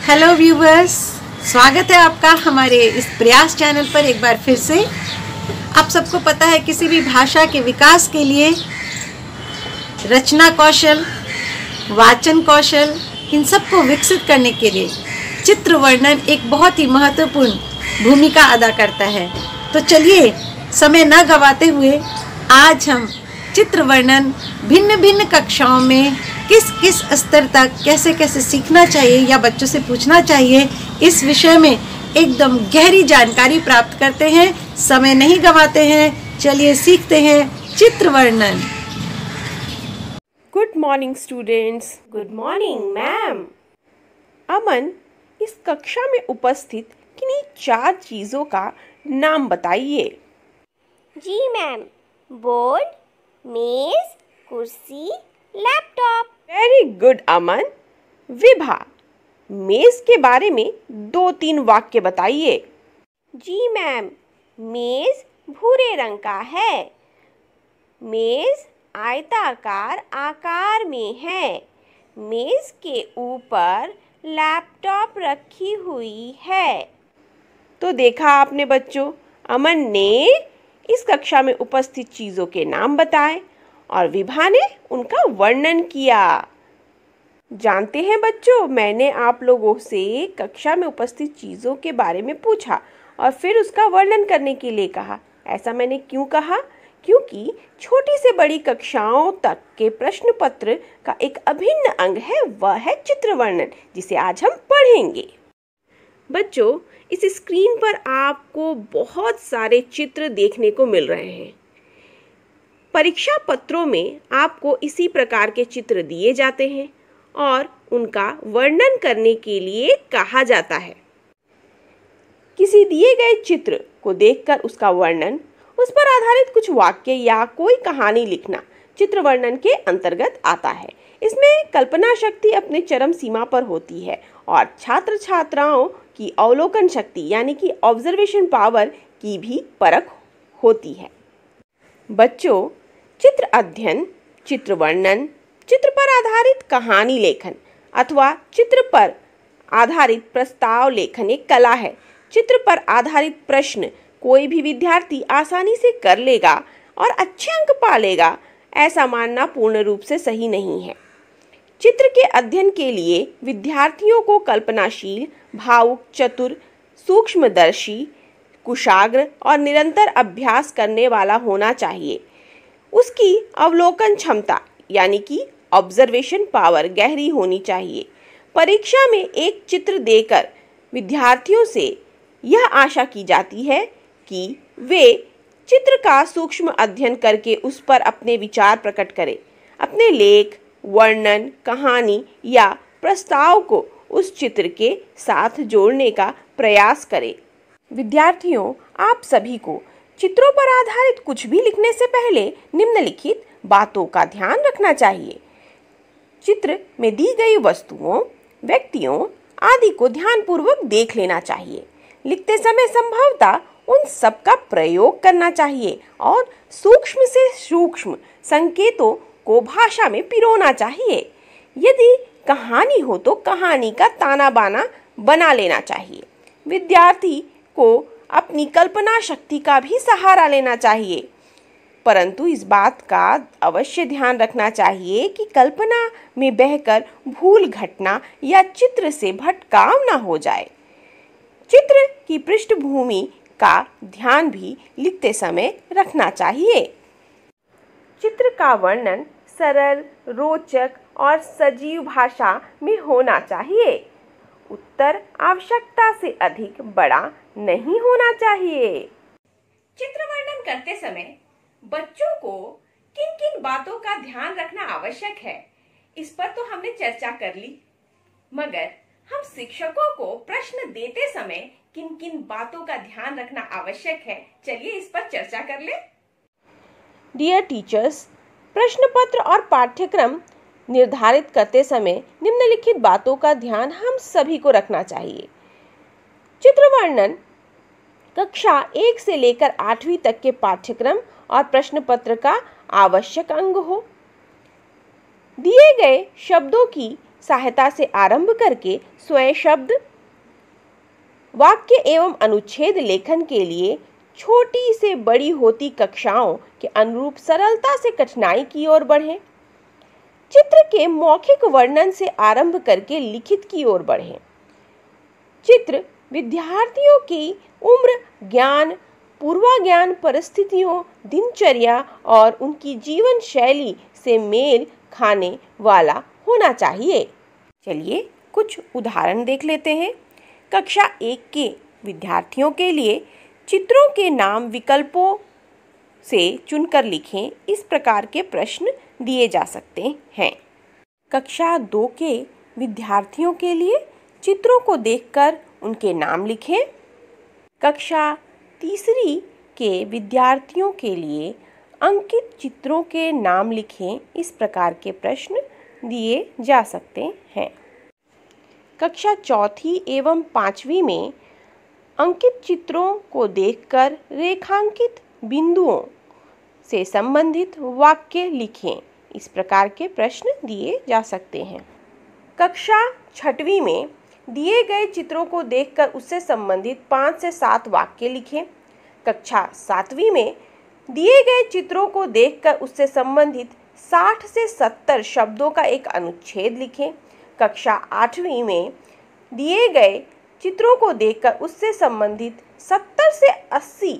Hello viewers, स्वागत है आपका हमारे इस प्रयास चैनल पर एक बार फिर से। आप सबको पता है किसी भी भाषा के विकास के लिए रचना कौशल, वाचन कौशल, इन सब को विकसित करने के लिए चित्र वर्णन एक बहुत ही महत्वपूर्ण भूमिका अदा करता है। तो चलिए समय न गंवाते हुए आज हम चित्र वर्णन भिन्न भिन्न कक्षाओं में किस किस स्तर तक कैसे कैसे सीखना चाहिए या बच्चों से पूछना चाहिए, इस विषय में एकदम गहरी जानकारी प्राप्त करते हैं। समय नहीं गंवाते हैं, चलिए सीखते हैं चित्र वर्णन। Good morning students. Good morning ma'am. Aman, इस कक्षा में उपस्थित किन्हीं 4 चीज़ों का नाम बताइए। जी मैम, बोर्ड, मेज, कुर्सी, लैपटॉप। वेरी गुड अमन। विभा, मेज के बारे में 2-3 वाक्य बताइए। जी मैम, मेज भूरे रंग का है। मेज आयताकार आकार में है। मेज के ऊपर लैपटॉप रखी हुई है। तो देखा आपने बच्चों, अमन ने इस कक्षा में उपस्थित चीज़ों के नाम बताए और विभा ने उनका वर्णन किया। जानते हैं बच्चों, मैंने आप लोगों से कक्षा में उपस्थित चीज़ों के बारे में पूछा और फिर उसका वर्णन करने के लिए कहा। ऐसा मैंने क्यों कहा? क्योंकि छोटी से बड़ी कक्षाओं तक के प्रश्न पत्र का एक अभिन्न अंग है, वह है चित्र वर्णन, जिसे आज हम पढ़ेंगे। बच्चों, इस स्क्रीन पर आपको बहुत सारे चित्र देखने को मिल रहे हैं। परीक्षा पत्रों में आपको इसी प्रकार के चित्र दिए जाते हैं और उनका वर्णन करने के लिए कहा जाता है। किसी दिए गए चित्र को देखकर उसका वर्णन, उस पर आधारित कुछ वाक्य या कोई कहानी लिखना चित्र वर्णन के अंतर्गत आता है। इसमें कल्पना शक्ति अपने चरम सीमा पर होती है और छात्र छात्राओं की अवलोकन शक्ति यानी कि ऑब्जर्वेशन पावर की भी परख होती है। बच्चों, चित्र अध्ययन, चित्र वर्णन, चित्र पर आधारित कहानी लेखन अथवा चित्र पर आधारित प्रस्ताव लेखन एक कला है। चित्र पर आधारित प्रश्न कोई भी विद्यार्थी आसानी से कर लेगा और अच्छे अंक पा लेगा, ऐसा मानना पूर्ण रूप से सही नहीं है। चित्र के अध्ययन के लिए विद्यार्थियों को कल्पनाशील, भावुक, चतुर, सूक्ष्मदर्शी, कुशाग्र और निरंतर अभ्यास करने वाला होना चाहिए। उसकी अवलोकन क्षमता यानी कि ऑब्जर्वेशन पावर गहरी होनी चाहिए। परीक्षा में एक चित्र देकर विद्यार्थियों से यह आशा की जाती है कि वे चित्र का सूक्ष्म अध्ययन करके उस पर अपने विचार प्रकट करें, अपने लेख, वर्णन, कहानी या प्रस्ताव को उस चित्र के साथ जोड़ने का प्रयास करें। विद्यार्थियों, आप सभी को चित्रों पर आधारित कुछ भी लिखने से पहले निम्नलिखित बातों का ध्यान रखना चाहिए। चित्र में दी गई वस्तुओं, व्यक्तियों आदि को ध्यानपूर्वक देख लेना चाहिए। लिखते समय संभवतः उन सब का प्रयोग करना चाहिए और सूक्ष्म से सूक्ष्म संकेतों को भाषा में पिरोना चाहिए। यदि कहानी हो तो कहानी का ताना बाना बना लेना चाहिए। विद्यार्थी को अपनी कल्पना शक्ति का भी सहारा लेना चाहिए, परंतु इस बात का अवश्य ध्यान रखना चाहिए कि कल्पना में बहकर भूल घटना या चित्र से भटकाव न हो जाए। चित्र की पृष्ठभूमि का ध्यान भी लिखते समय रखना चाहिए। चित्र का वर्णन सरल, रोचक और सजीव भाषा में होना चाहिए। उत्तर आवश्यकता से अधिक बड़ा नहीं होना चाहिए। चित्र वर्णन करते समय बच्चों को किन किन बातों का ध्यान रखना आवश्यक है, इस पर तो हमने चर्चा कर ली, मगर हम शिक्षकों को प्रश्न देते समय किन किन बातों का ध्यान रखना आवश्यक है, चलिए इस पर चर्चा कर ले। डियर टीचर्स, प्रश्न पत्र और पाठ्यक्रम निर्धारित करते समय निम्नलिखित बातों का ध्यान हम सभी को रखना चाहिए। चित्र वर्णन कक्षा 1 से लेकर 8वीं तक के पाठ्यक्रम और प्रश्न पत्र का आवश्यक अंग हो। दिए गए शब्दों की सहायता से आरंभ करके स्वयं शब्द, वाक्य एवं अनुच्छेद लेखन के लिए छोटी से बड़ी होती कक्षाओं के अनुरूप सरलता से कठिनाई की ओर बढ़ें। चित्र के मौखिक वर्णन से आरंभ करके लिखित की ओर बढ़ें। चित्र विद्यार्थियों की उम्र, ज्ञान, पूर्वाज्ञान, परिस्थितियों, दिनचर्या और उनकी जीवन शैली से मेल खाने वाला होना चाहिए। चलिए कुछ उदाहरण देख लेते हैं। कक्षा 1 के विद्यार्थियों के लिए चित्रों के नाम विकल्पों से चुनकर लिखें। इस प्रकार के प्रश्न दिए जा सकते हैं। कक्षा 2 के विद्यार्थियों के लिए चित्रों को देखकर उनके नाम लिखें। कक्षा 3 के विद्यार्थियों के लिए अंकित चित्रों के नाम लिखें। इस प्रकार के प्रश्न दिए जा सकते हैं। कक्षा 4 एवं 5वीं में अंकित चित्रों को देखकर रेखांकित बिंदुओं से संबंधित वाक्य लिखें। इस प्रकार के प्रश्न दिए जा सकते हैं। कक्षा 6वीं में दिए गए चित्रों को देखकर उससे संबंधित 5 से 7 वाक्य लिखें। कक्षा 7वीं में दिए गए चित्रों को देखकर उससे संबंधित 60 से 70 शब्दों का एक अनुच्छेद लिखें। कक्षा 8वीं में दिए गए चित्रों को देखकर उससे संबंधित 70 से 80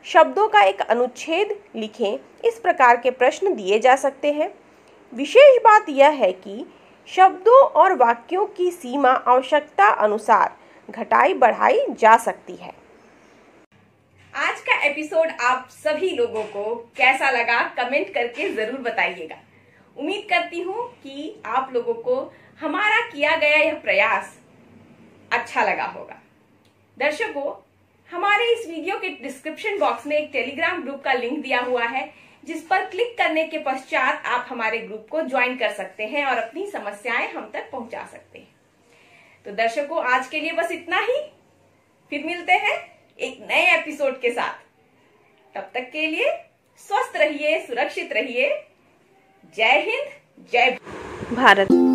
शब्दों का एक अनुच्छेद लिखें। इस प्रकार के प्रश्न दिए जा सकते हैं। विशेष बात यह है कि शब्दों और वाक्यों की सीमा आवश्यकता अनुसार घटाई बढ़ाई जा सकती है। आज का एपिसोड आप सभी लोगों को कैसा लगा कमेंट करके जरूर बताइएगा। उम्मीद करती हूँ कि आप लोगों को हमारा किया गया यह प्रयास अच्छा लगा होगा। दर्शकों, हमारे इस वीडियो के डिस्क्रिप्शन बॉक्स में एक टेलीग्राम ग्रुप का लिंक दिया हुआ है, जिस पर क्लिक करने के पश्चात आप हमारे ग्रुप को ज्वाइन कर सकते हैं और अपनी समस्याएं हम तक पहुंचा सकते हैं। तो दर्शकों, आज के लिए बस इतना ही। फिर मिलते हैं एक नए एपिसोड के साथ। तब तक के लिए स्वस्थ रहिए, सुरक्षित रहिए। जय हिंद, जय भारत।